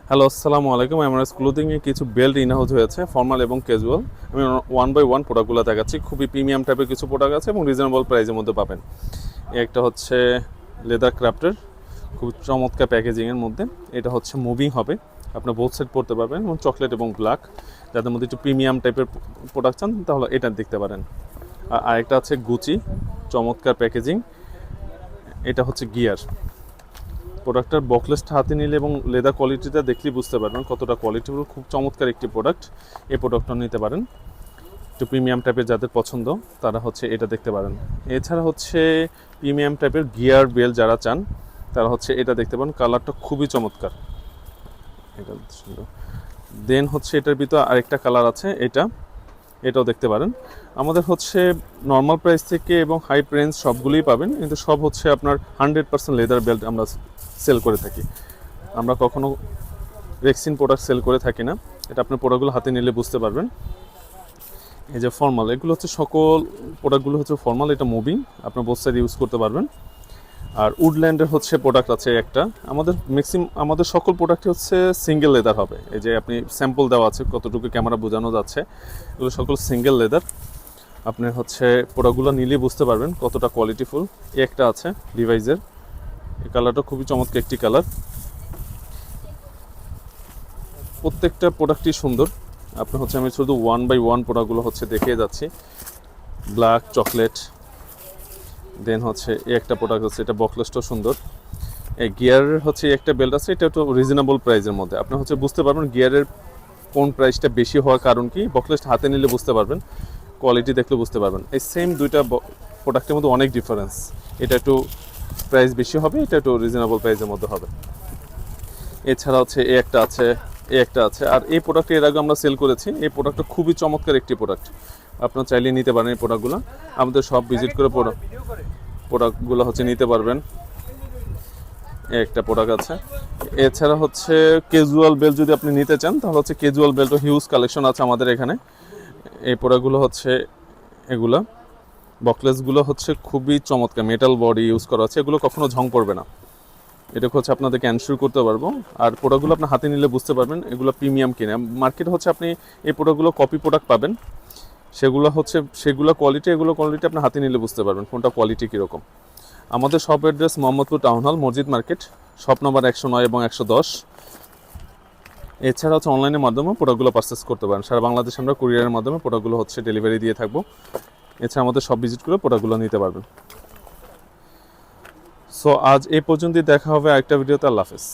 Hello, আসসালামু আলাইকুম। Mrs ক্লোদিংয়ে কিছু বেল্ট ইনহাউস হয়েছে, ফর্মাল এবং ক্যাজুয়াল। আমি ওয়ান বাই ওয়ান প্রোডাক্টগুলো দেখাচ্ছি। খুবই প্রিমিয়াম টাইপের কিছু প্রোডাক্ট আছে এবং রিজনেবল প্রাইসের মধ্যে পাবেন। একটা হচ্ছে লেদার ক্রাফটের, খুব চমৎকার প্যাকেজিংয়ের মধ্যে। এটা হচ্ছে মুভিং হবে, আপনার বোথ সাইড পড়তে পারবেন, এবং চকলেট এবং ব্ল্যাক। যাদের মধ্যে একটু প্রিমিয়াম টাইপের প্রোডাক্ট চান তাহলে এটা দেখতে পারেন। আর আরেকটা আছে গুচি, চমৎকার প্যাকেজিং। এটা হচ্ছে গিয়ার। প্রোডাক্টটার বকলেসটা হাতে নিলে এবং লেদার কোয়ালিটিটা দেখলেই বুঝতে পারবেন কতটা কোয়ালিটিফুল। খুব চমৎকার একটি প্রোডাক্ট। এই প্রোডাক্টটা নিতে পারেন। একটু প্রিমিয়াম টাইপের যাদের পছন্দ তারা হচ্ছে এটা দেখতে পারেন। এছাড়া হচ্ছে প্রিমিয়াম টাইপের গিয়ার বেল যারা চান তারা হচ্ছে এটা দেখতে পারেন। কালারটা খুবই চমৎকার, এটা সুন্দর। দেন হচ্ছে এটার ভিতর আরেকটা কালার আছে, এটাও দেখতে পারেন। আমাদের হচ্ছে নর্মাল প্রাইস থেকে এবং হাই রেঞ্জ সবগুলোই পাবেন, কিন্তু সব হচ্ছে আপনার 100% লেদার বেল্ট আমরা সেল করে থাকি। আমরা কখনো রেক্সিন প্রোডাক্ট সেল করে থাকি না। এটা আপনার প্রোডাক্টগুলো হাতে নিলে বুঝতে পারবেন। এই যে ফর্মাল, এগুলো হচ্ছে সকল প্রোডাক্টগুলো হচ্ছে ফর্মাল। এটা মুভিং, আপনার বোথ সাইড ইউজ করতে পারবেন। আর উডল্যান্ডের হচ্ছে প্রোডাক্ট আছে একটা। আমাদের সকল প্রোডাক্টই হচ্ছে সিঙ্গেল লেদার হবে। এই যে আপনি স্যাম্পল দেওয়া আছে, কতটুকু ক্যামেরা বোঝানো যাচ্ছে, এগুলো সকল সিঙ্গেল লেদার। আপনি হচ্ছে প্রোডাক্টগুলো নিলে বুঝতে পারবেন কতটা কোয়ালিটিফুল। একটা আছে ডিভাইসের, এই কালারটা খুবই চমৎকার একটি কালার। প্রত্যেকটা প্রোডাক্টই সুন্দর। আপনি হচ্ছে আমি শুধু ওয়ান বাই ওয়ান প্রোডাক্টগুলো হচ্ছে দেখিয়ে যাচ্ছি। ব্ল্যাক চকলেট, দেন হচ্ছে এই একটা প্রোডাক্ট হচ্ছে, এটা বকলেসটাও সুন্দর। এই গিয়ারের হচ্ছে একটা বেল্ট আছে, এটা একটু রিজনেবল প্রাইসের মধ্যে। আপনি হচ্ছে বুঝতে পারবেন গিয়ারের কোন প্রাইসটা বেশি হওয়ার কারণ কি, বকলেসটা হাতে নিলে বুঝতে পারবেন, কোয়ালিটি দেখলে বুঝতে পারবেন। এই সেম দুইটা প্রোডাক্টের মধ্যে অনেক ডিফারেন্স। এটা একটু প্রাইস বেশি হবে, এটা একটু রিজনেবল প্রাইসের মধ্যে হবে। এছাড়া হচ্ছে এই একটা আছে। আর এই প্রোডাক্ট এর আগে আমরা সেল করেছি। এই প্রোডাক্টটা খুবই চমৎকার একটি প্রোডাক্ট। আপনারা চাইলে নিতে পারেন এই প্রোডাক্টগুলো। আমাদের সব ভিজিট করে প্রোডাক্টগুলো হচ্ছে নিতে পারবেন। একটা প্রোডাক্ট আছে। এছাড়া হচ্ছে ক্যাজুয়াল বেল্ট যদি আপনি নিতে চান তাহলে হচ্ছে ক্যাজুয়াল বেল্টও হিউজ কালেকশন আছে আমাদের এখানে। এই প্রোডাক্টগুলো হচ্ছে এগুলা বকলেসগুলো হচ্ছে খুবই চমৎকার, মেটাল বডি ইউজ করা আছে, এগুলো কখনো ঝং পড়বে না। এটা হচ্ছে আপনাদেরকে অ্যানশিওর করতে পারবো। আর প্রোডাক্টগুলো আপনার হাতে নিলে বুঝতে পারবেন এগুলো প্রিমিয়াম কিনা। মার্কেট হচ্ছে আপনি এই প্রোডাক্টগুলো কপি প্রোডাক্ট পাবেন, সেগুলো কোয়ালিটি, এগুলো কোয়ালিটি আপনার হাতে নিলে বুঝতে পারবেন কোনটা কোয়ালিটি কীরকম। আমাদের shop address Mohammadpur town hall, মসজিদ মার্কেট, শপ নম্বর 109 এবং 110। এছাড়া হচ্ছে অনলাইনের মাধ্যমে প্রোডাক্টগুলো পারচেস করতে পারেন। সারা বাংলাদেশে আমরা কুরিয়ারের মাধ্যমে প্রোডাক্টগুলো হচ্ছে ডেলিভারি দিয়ে থাকবো। এছাড়া আমাদের সব ভিজিট করে প্রোডাক্টগুলো নিতে পারবেন। সো আজ এই পর্যন্তই, দেখা হবে আরেকটা ভিডিওতে। আল্লাহ হাফেজ।